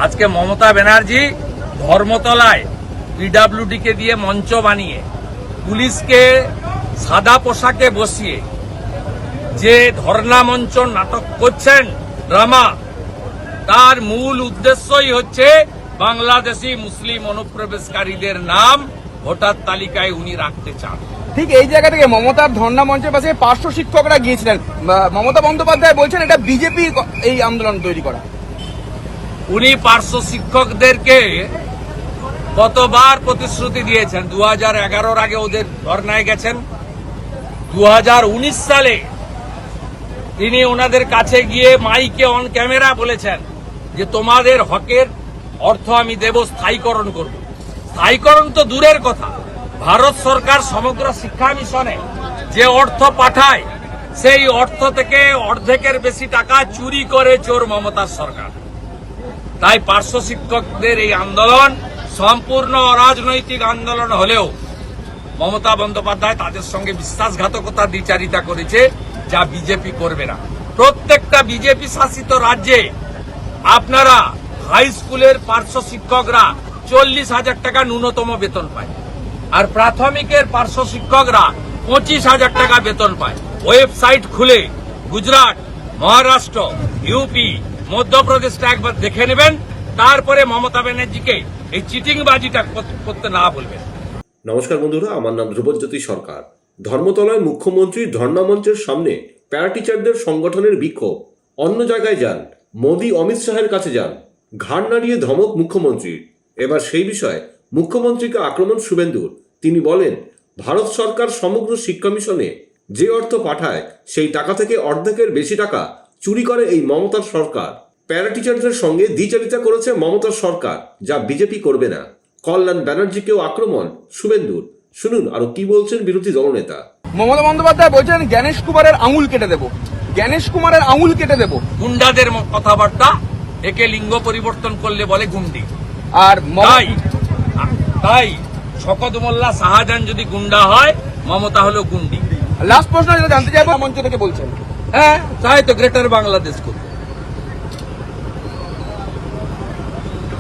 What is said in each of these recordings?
আজকে মমতা ব্যানার্জি ধর্মতলায় পিডব্লিউডি কে দিয়ে মঞ্চ বানিয়ে পুলিশকে সাদা পোশাকে বসিয়ে যে ধর্ণা মঞ্চ নাটক করছেন, ড্রামা, তার মূল উদ্দেশ্যই হচ্ছে বাংলাদেশি মুসলিম অনুপ্রবেশকারীদের নাম ভোটার তালিকায় উনি রাখতে চান। ঠিক এই জায়গা থেকে মমতার ধর্ণা মঞ্চের পাশে পার্শ্ব শিক্ষকরা গিয়েছিলেন। মমতা বন্দ্যোপাধ্যায় বলছেন এটা বিজেপি এই আন্দোলন তৈরি করা। উনি পার্শ্ব শিক্ষকদেরকে কতবার প্রতিশ্রুতি দিয়েছেন। 2011-র আগে ওদের ধর্নায় গেছেন। 2019 সালে তিনি ওনাদের কাছে গিয়ে মাইকে অন ক্যামেরা বলেছেন যে তোমাদের হকের অর্থ আমি দেব, স্থায়ীকরণ করব। স্থায়ীকরণ তো দূরের কথা, ভারত সরকার সমগ্র শিক্ষা মিশনে যে অর্থ পাঠায় সেই অর্থ থেকে অর্ধেকের বেশি টাকা চুরি করে চোর মমতার সরকার। তাই পার্শ্ব শিক্ষকদের এই আন্দোলন সম্পূর্ণ অরাজনৈতিক আন্দোলন হলেও মমতা বন্দ্যোপাধ্যায় তাদের সঙ্গে বিশ্বাসঘাতকতা দ্বিচারিতা করেছে, যা বিজেপি করবে না। প্রত্যেকটা বিজেপি শাসিত রাজ্যে আপনারা হাই স্কুলের পার্শ্ব শিক্ষকরা 40,000 টাকা ন্যূনতম বেতন পায়, আর প্রাথমিকের পার্শ্ব শিক্ষকরা 25,000 টাকা বেতন পায়। ওয়েবসাইট খুলে গুজরাট, মহারাষ্ট্র, ইউপি, মধ্যপ্রদেশটা একবার দেখে নেবেন, তারপরে মমতা ব্যানার্জিকে এই চিটিংবাজিটা করতে না বলবেন। নমস্কার বন্ধুরা, আমার নাম ধ্রুবজ্যোতি সরকার। ধর্মতলায় মুখ্যমন্ত্রীর ধর্ণা মঞ্চের সামনে প্যারা টিচারদের সংগঠনের বিক্ষোভ। অন্য জায়গায় যান, মোদি অমিত শাহের কাছে যান, ঘাড় নাড়িয়ে ধমক মুখ্যমন্ত্রীর। এবার সেই বিষয়ে মুখ্যমন্ত্রীকে আক্রমণ শুভেন্দুর। তিনি বলেন, ভারত সরকার সমগ্র শিক্ষা মিশনে যে অর্থ পাঠায় সেই টাকা থেকে অর্ধেকের বেশি টাকা চুরি করে এই মমতার সরকার। প্যারা টিচারদের সঙ্গে দ্বিচারিতা করেছে মমতার সরকার, যা বিজেপি করবে না। কল্যাণ ব্যানার্জিকেও আক্রমণ শুভেন্দুর। শুনুন আরো কি বলছেন বিরোধী দলনেতা। মমতা বন্দ্যোপাধ্যায় বলছেন জ্ঞানেশ কুমারের আঙুল কেটে দেব, জ্ঞানেশ কুমারের আঙুল কেটে দেব। গুন্ডাদের কথাবার্তা, একে লিঙ্গ পরিবর্তন করলে বলে গুন্ডি। আর তাই শকত মোল্লা শাহজাহান যদি গুন্ডা হয়, মমতা হলো গুন্ডি। লাস্ট প্রশ্ন যেটা জানতে চাইবো, মঞ্চ থেকে বলছেন হ্যাঁ, চাই তো গ্রেটার বাংলাদেশ করতে।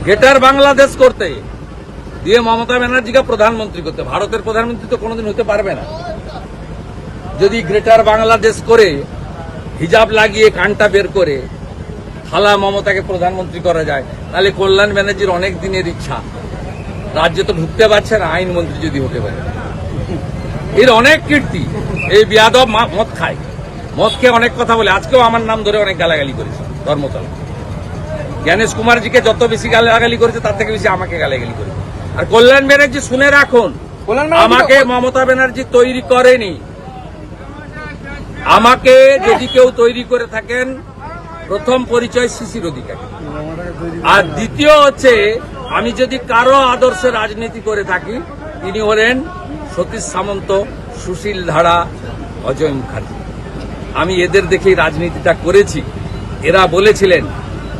গ্রেটার বাংলাদেশ করতে দিয়ে মমতা ব্যানার্জিকে প্রধানমন্ত্রী করতে। ভারতের প্রধানমন্ত্রী তো কোনোদিন হতে পারবে না। যদি গ্রেটার বাংলাদেশ করে হিজাব লাগিয়ে কানটা বের করে থালা মমতাকে প্রধানমন্ত্রী করা যায়, তাহলে কল্যাণ ব্যানার্জির অনেক দিনের ইচ্ছা, রাজ্যে তো ঢুকতে পারছে না, আইনমন্ত্রী যদি হতে পারে। এর অনেক কীর্তি। এই বিয়াদব মদ খায়, মদ খেয়ে অনেক কথা বলে। আজকেও আমার নাম ধরে অনেক গালাগালি করেছে ধর্মতলা। জ্ঞানেশ কুমারজিকে যত বেশি গালাগালি করেছে তার থেকে বেশি আমাকে গালাগালি করেছে। আর কল্যাণ ব্যানার্জি শুনে রাখুন, আমাকে মমতা ব্যানার্জি তৈরি করেনি। আমাকে যদি কেউ তৈরি করে থাকেন, প্রথম পরিচয় শিশির অধিকারী, আর দ্বিতীয় হচ্ছে আমি যদি কারো আদর্শে রাজনীতি করে থাকি, তিনি হলেন সতীশ সামন্ত, সুশীল ধারা, অজয় মুখার্জি। আমি এদের দেখেই রাজনীতিটা করেছি। এরা বলেছিলেন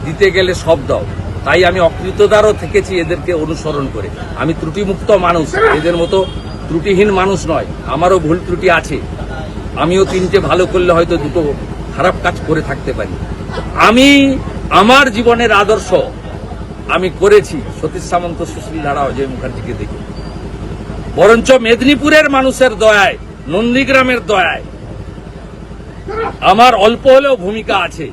দিতে গেলে সব দাও, তাই আমি অকৃতদারও থেকেছি এদেরকে অনুসরণ করে। আমি ত্রুটিমুক্ত মানুষ, এদের মতো ত্রুটিহীন মানুষ নয়। আমারও ভুল ত্রুটি আছে, আমিও তিনটে ভালো করলে হয়তো দুটো খারাপ কাজ করে থাকতে পারি। আমি আমার জীবনের আদর্শ আমি করেছি সতীশ সামন্ত, সুশীল ধারা, অজয় মুখার্জিকে দেখে। বরঞ্চ মেদিনীপুরের মানুষের দয়ায়, নন্দীগ্রামের দয়ায় আমার অল্প হলেও ভূমিকা আছে।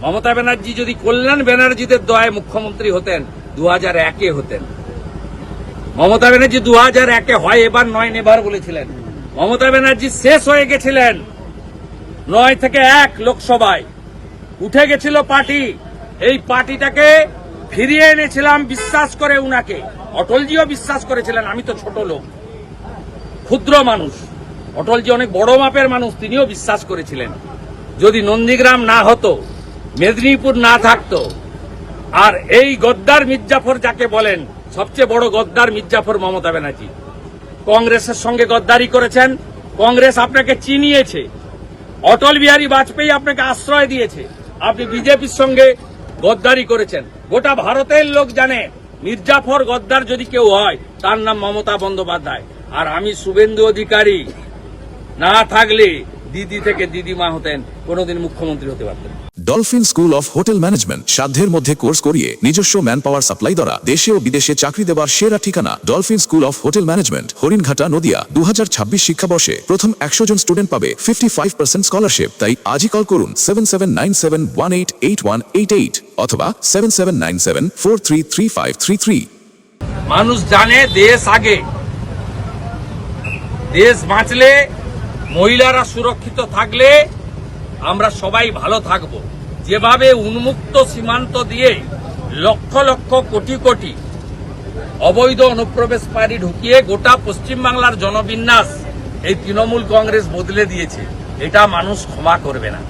মমতা ব্যানার্জি যদি কল্যাণ ব্যানার্জিদের দয়ায় মুখ্যমন্ত্রী হতেন, 2001-এ হতেন। মমতা ব্যানার্জি 2001-এ হয় এবার নয় নেবার বলেছিলেন। মমতা ব্যানার্জি শেষ হয়ে গেছিলেন 9 থেকে 1 লোকসভায়, উঠে গেছিল পার্টি। এই পার্টিটাকে ফিরিয়ে এনেছিলাম বিশ্বাস করে উনাকে। অটলজিও বিশ্বাস করেছিলেন। আমি তো ছোট লোক, ক্ষুদ্র মানুষ, অটলজি অনেক বড় মাপের মানুষ, তিনিও বিশ্বাস করেছিলেন। যদি নন্দীগ্রাম না হতো, মেদিনীপুর না থাকতো, আর এই গদ্দার মির্জাফর যাকে বলেন, সবচেয়ে বড় গদ্দার মির্জাফর মমতা ব্যানার্জি। কংগ্রেসের সঙ্গে গদ্দারি করেছেন, কংগ্রেস আপনাকে চিনিয়েছে। অটল বিহারী বাজপেয়ী আপনাকে আশ্রয় দিয়েছে, আপনি বিজেপির সঙ্গে গদ্দারি করেছেন। গোটা ভারতের লোক জানে মির্জাফর গদ্দার যদি কেউ হয়, তার নাম মমতা বন্দ্যোপাধ্যায়। আর আমি শুভেন্দু অধিকারী না থাকলে দিদি থেকে দিদিমা হতেন, কোনোদিন মুখ্যমন্ত্রী হতে পারতেন। Dolphin school of hotel management সাধ্যের মধ্যে কোর্স করিয়ে নিজস্ব ম্যান পাওয়ার সাপ্লাই দ্বারা দেশে ও বিদেশে চাকরি দেওয়ার সেরা ঠিকানা dolphin school of hotel management, Haringhata, Nadia. 2026 শিক্ষাবর্ষে প্রথম 100 জন স্টুডেন্ট পাবে 55% স্কলারশিপ। তাই আজই কল করুন 7797188188 অথবা 7797433533। মানুষ জানে দেশ আগে, দেশ বাঁচলে, মহিলারা সুরক্ষিত থাকলে আমরা সবাই ভালো থাকব। যেভাবে উন্মুক্ত সীমান্ত দিয়ে লক্ষ লক্ষ কোটি কোটি অবৈধ অনুপ্রবেশকারী ঢুকিয়ে গোটা পশ্চিমবাংলার জনবিন্যাস এই তৃণমূল কংগ্রেস বদলে দিয়েছে, এটা মানুষ ক্ষমা করবে না।